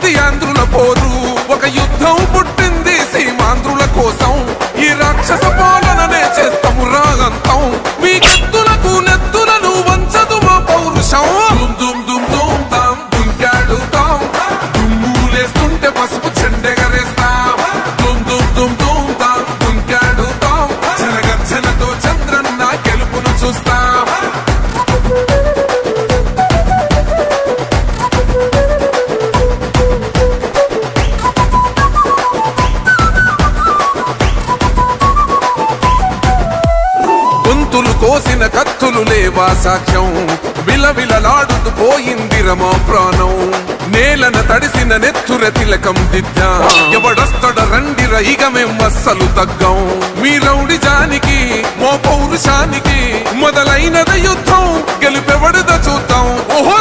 ఇది ఆంధ్రుల పోరు ఒక యుద్ధం పుట్టింది సీమాంధ్రుల కోసం ఈ రాక్షస పాలననే చేస్తాము రాగంతం మీ కత్తులకు నెత్తులను వంచదు మా పౌరుషం దుమ్ దుమ్ దుమ్ తాం దుంకాడుతాం దుమ్ములేస్తుంటే పసుపు చెండెగరేస్తాం దుమ్ దుమ్ దుమ్ దుమ్ తాం దుంకాడుతాం జనగర్జనతో చంద్రన్న గెలుపును చూస్తాం కోసిన కత్తులు లేవా సాక్ష్యం విలవిలలాడుతూ పోయింది రమా ప్రాణం నేలన తడిసిన నెత్తుర తిలకం దిద్దా ఎవడొస్తడ రండి రైగ మేం అస్సలు తగ్గం మీ రౌడి జానికి మో పౌరుషానికి మొదలైనద యుద్ధం గెలుపెవడద చూద్దాం ఓహో